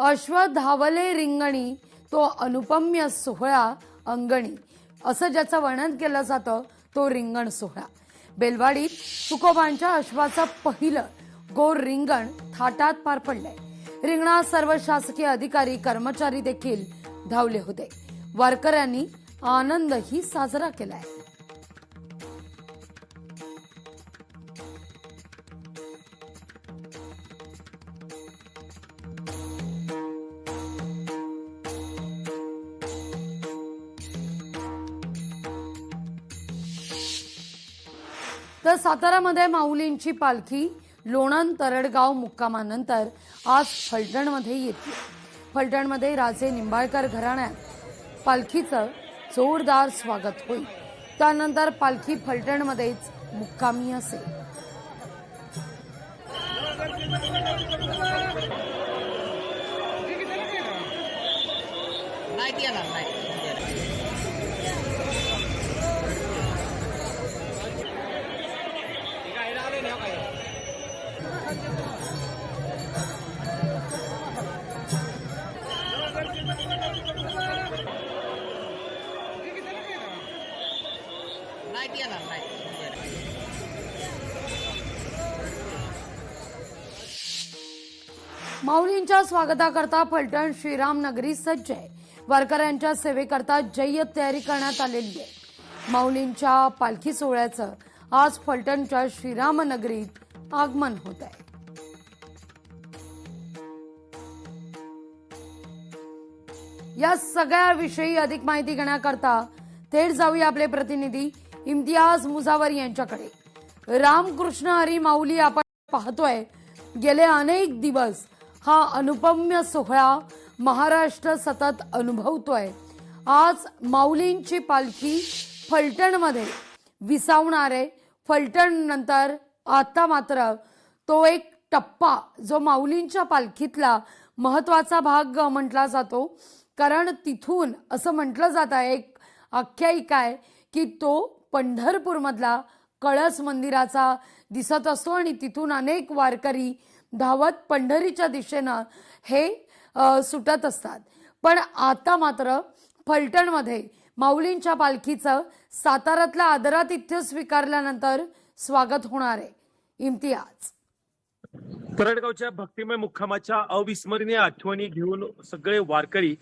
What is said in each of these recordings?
अश्व धावले रिंगणी तो अनुपम्य सोहळा अंगणी असं ज्याचं वर्णन केलं जातं तो रिंगण सोहळा। बेलवाडीत तुकोबांच्या अश्वाचं पहिलं गोर रिंगण थाटात पार पडलंय। रिंगणात सर्व शासकीय अधिकारी कर्मचारी देखील धावले होते। वारकऱ्यांनी आनंदही साजरा केलाय। तर सातारामध्ये माऊलींची पालखी लोणंद तरडगाव मुक्कामानंतर आज फलटणमध्ये येते। फलटणमध्ये राजे निंबाळकर घराण्यात पालखीचं जोरदार स्वागत होईल। त्यानंतर पालखी फलटणमध्येच मुक्कामी असेल। माऊलींच्या स्वागताकरता फलटण श्रीराम नगरी सज्ज आहे। वारकऱ्यांच्या सेवेकरता जय्यत तयारी करण्यात आलेली आहे। माऊलींच्या पालखी सोहळ्याचं आज फलटणच्या श्रीराम नगरीत आगमन होत आहे। या सगळ्याविषयी अधिक माहिती घेण्याकरता थेट जाऊया आपले प्रतिनिधी इम्तियाज मुजावर यांच्याकडे। रामकृष्ण हरी माऊली आपण पाहतोय गेले अनेक दिवस हा अनुपम्य सोहळा महाराष्ट्र सतत अनुभवतोय। आज माऊलींची पालखी फलटणमध्ये विसावणार आहे। फलटण नंतर आता मात्र तो एक टप्पा जो माऊलींच्या पालखीतला महत्वाचा भाग म्हटला जातो, कारण तिथून असं म्हटलं जात आहे, एक आख्यायिका आहे की तो पंढरपूर मधला कळस मंदिराचा दिसत असतो आणि तिथून अनेक वारकरी धावत पंढरीच्या दिशेनं हे सुटत असतात। पण आता मात्र फलटणमध्ये माऊलींच्या पालखीचं साताऱ्यातल्या आदरातिथ्य स्वीकारल्यानंतर स्वागत होणार आहे। इम्तियाज, तरडगावच्या भक्तिमय मुक्कामाच्या अविस्मरणीय आठवणी घेऊन सगळे वारकरी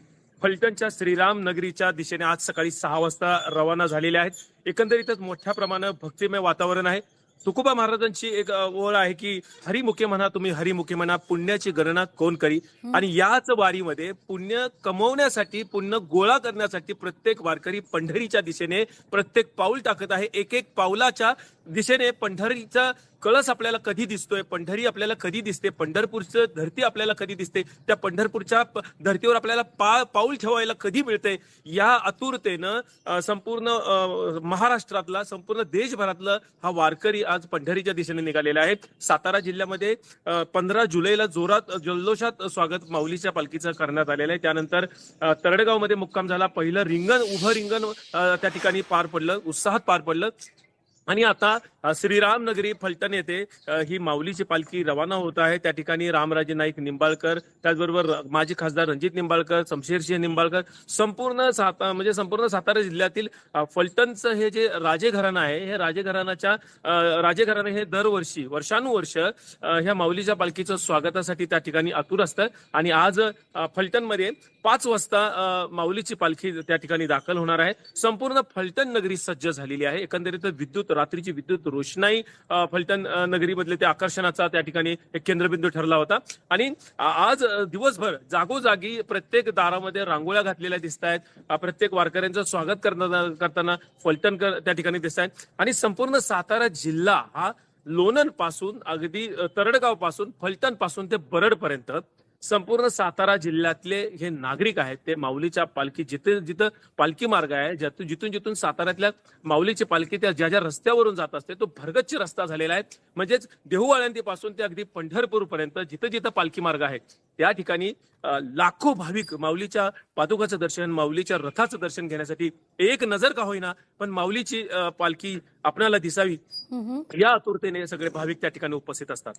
फलटणच्या श्रीराम नगरीच्या दिशेने आज सकाळी 6 वाजता रवाना झालेले आहेत। एकंदरीतच मोठ्या प्रमाणात भक्तिमय वातावरण आहे। तुकोबा महाराजांची एक ओळ आहे की हरिमुखे म्हणा तुम्ही हरिमुखे म्हणा, पुण्याची गणना कोण करी। आणि याच वारीमध्ये पुण्य कमवण्यासाठी, पुण्य गोळा करण्यासाठी प्रत्येक वारकरी पंढरीच्या दिशेने प्रत्येक पाऊल टाकत आहे। एक एक पाऊलाच्या दिशेने पंढरीचा कळस आपल्याला कधी दिसतोय, पंढरी आपल्याला कधी दिसते, पंढरपूरचं धरती आपल्याला कधी दिसते, त्या पंढरपूरच्या धर्तीवर आपल्याला पाऊल ठेवायला कधी मिळते, या आतुरतेनं संपूर्ण महाराष्ट्रातला, संपूर्ण देशभरातला हा वारकरी आज पंढरीच्या दिशेने निघालेला आहे। सातारा जिल्ह्यामध्ये 15 जुलैला जोरात जल्लोषात स्वागत माऊलीच्या पालखीचं करण्यात आलेलं आहे। त्यानंतर तरडगावमध्ये मुक्काम झाला। पहिलं रिंगण, उभं रिंगण त्या ठिकाणी पार पडलं, उत्साहात पार पडलं। आणि आता श्रीराम नगरी फलटण येथे ही माऊलीची पालखी रवाना होत आहे। त्या ठिकाणी रामराजे नाईक निंबाळकर, त्याचबरोबर माजी खासदार रणजित निंबाळकर, शमशेरसिंह निंबाळकर, संपूर्ण सातारा जिल्ह्यातील फलटणचं हे जे राजेघराणं आहे, हे राजेघराणं हे दरवर्षी वर्षानुवर्ष ह्या माऊलीच्या पालखीचं स्वागतासाठी त्या ठिकाणी आतुर असतं। आणि आज फलटणमध्ये 5 वाजता माऊलीची पालखी त्या ठिकाणी दाखल होणार आहे। संपूर्ण फलटण नगरी सज्ज झालेली आहे। एकंदरीत रात्रीची विद्युत रोषणाई फलटण नगरीमधले ते आकर्षणाचा त्या ठिकाणी एक केंद्रबिंदू ठरला होता। आणि आज दिवसभर जागोजागी प्रत्येक दारामध्ये रांगोळ्या घातलेल्या दिसत आहेत। प्रत्येक वारकऱ्यांचं स्वागत करताना फलटणकर त्या ठिकाणी दिसत आहेत। आणि संपूर्ण सातारा जिल्हा हा लोणंद पासून अगदी तरडगाव पासून, फलटण पासून ते बरडपर्यंत संपूर्ण सातारा जिल्ह्यातले हे नागरिक आहेत, ते माऊलीच्या पालखी जिथं पालखी मार्ग आहे, जिथून साताऱ्यातल्या माऊलीची पालखी त्या ज्या रस्त्यावरून जात असते तो भरगच्च रस्ता झालेला आहे। म्हणजेच देहूआळंदीपासून ते अगदी पंढरपूर पर्यंत जिथं पालखी मार्ग आहे त्या ठिकाणी लाखो भाविक माऊलीच्या पादुकाचं दर्शन, माऊलीच्या रथाचं दर्शन घेण्यासाठी एक नजर का होईना पण माऊलीची पालखी आपल्याला दिसावी या आतुरतेने सगळे भाविक त्या ठिकाणी उपस्थित असतात।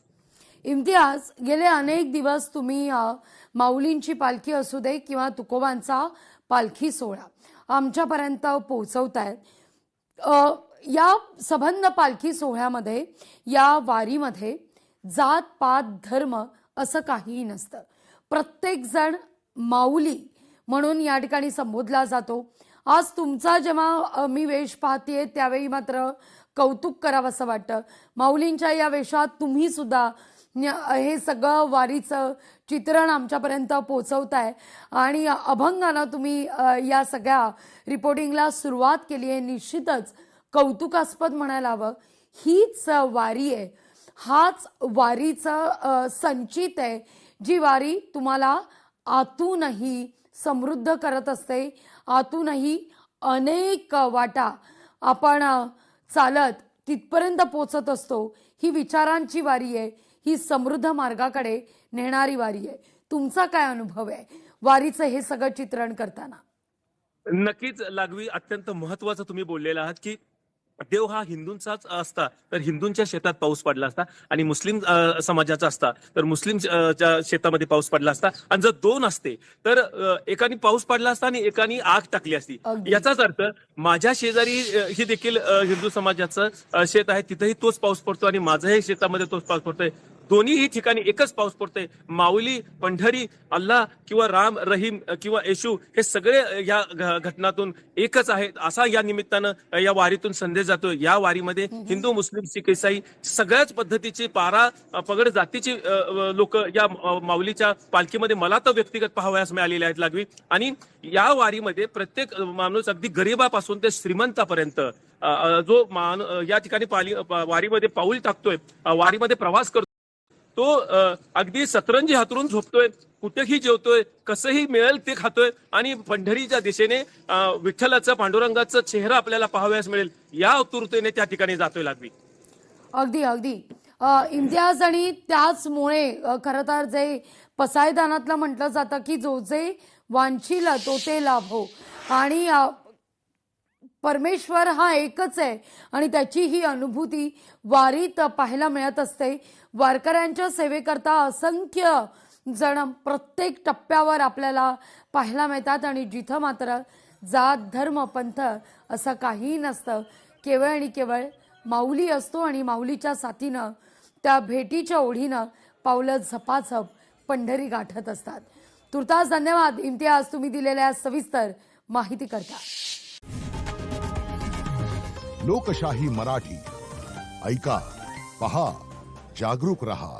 इम्तियाज, गेले अनेक दिवस तुम्ही माऊलींची पालखी असू दे किंवा तुकोबांचा पालखी सोहळा आमच्यापर्यंत पोहोचवतायत. या सबंध पालखी सोहळ्यामध्ये, या वारीमध्ये जात पात धर्म असं काहीही नसतं. प्रत्येक जण माऊली म्हणून या ठिकाणी संबोधला जातो. आज तुमचा जेव्हा मी वेश पाहतेय त्यावेळी मात्र कौतुक करावं असं वाटतं. माऊलींच्या या वेशात तुम्ही सुद्धा हे सगळं वारीचं चित्रण आमच्यापर्यंत पोहोचवताय आणि अभंगानं तुम्ही या सगळ्या रिपोर्टिंगला सुरुवात केली आहे. निश्चितच कौतुकास्पद म्हणायला हवं. हीच वारी आहे, हाच वारीचं संचित आहे, जी वारी तुम्हाला आतूनही समृद्ध करत असते. आतूनही अनेक वाटा आपण चालत तिथपर्यंत पोचत असतो. ही विचारांची वारी आहे, ही समृद्ध मार्गाकडे नेणारी वारी आहे. तुमचा काय अनुभव आहे वारीचं हे सगळं चित्रण करताना? नक्कीच लागवी, अत्यंत महत्वाचं तुम्ही बोललेला आहात की देव हा हिंदूंचाच असता तर हिंदूंच्या शेतात पाऊस पडला असता, आणि मुस्लिम समाजाचा असता तर मुस्लिम शेतामध्ये पाऊस पडला असता. आणि जर दोन असते तर एकाने पाऊस पडला असता आणि एकाने आग टाकली असती. याचाच अर्थ माझ्या शेजारी ही देखील हिंदू समाजाचं शेत आहे, तिथेही तोच पाऊस पडतो आणि माझ्याही शेतामध्ये तोच पाऊस पडतोय. दोन्हीही ठिकाणी एकच पाऊस पडतोय. माऊली, पंढरी, अल्लाह किंवा राम, रहीम किंवा येशू हे सगळे या घटनातून एकच आहेत असा या निमित्तानं या वारीतून संदेश जातो. या वारीमध्ये हिंदू, मुस्लिम, शीख, ईसाई सगळ्याच पद्धतीची पारा पगड जातीची लोक या माऊलीच्या पालखीमध्ये मला तर व्यक्तिगत पाहावयास मिळालेले आहेत लागवी. आणि या वारीमध्ये प्रत्येक माणूस अगदी गरिबापासून ते श्रीमंतापर्यंत जो या ठिकाणी वारीमध्ये पाऊल टाकतोय, वारीमध्ये प्रवास करतो, तो अगदी सतरंजी हातरून झोपतोय, कुठेही जेवतोय, कसंही मिळेल ते खातोय आणि पंढरीच्या दिशेने विठ्ठलाचं, पांडुरंगाचं चेहरा आपल्याला पाहावयास मिळेल या आतुरतेने त्या ठिकाणी जातोय लागवी. अगदी अगदी इम्तियाज, आणि त्याचमुळे खरं तर जे पसायदानातलं म्हटलं जातं की जो जे वांछील तो ते लाभो, आणि परमेश्वर हा एकच आहे आणि त्याची ही अनुभूती वारीत पाहायला मिळत असते. वारकऱ्यांच्या सेवेकरता असंख्य जण प्रत्येक टप्प्यावर आपल्याला पाहायला मिळतात आणि जिथं मात्र जात, धर्म, पंथ असं काहीही नसतं. केवळ आणि केवळ माऊली असतो आणि माऊलीच्या साथीनं, त्या भेटीच्या ओढीनं पावलं झपाझप पंढरी गाठत असतात. तुर्तास धन्यवाद इम्तियाज, तुम्ही दिलेल्या सविस्तर माहिती करता. लोकशाही मराठी ऐका, पहा, जागरूक रहा.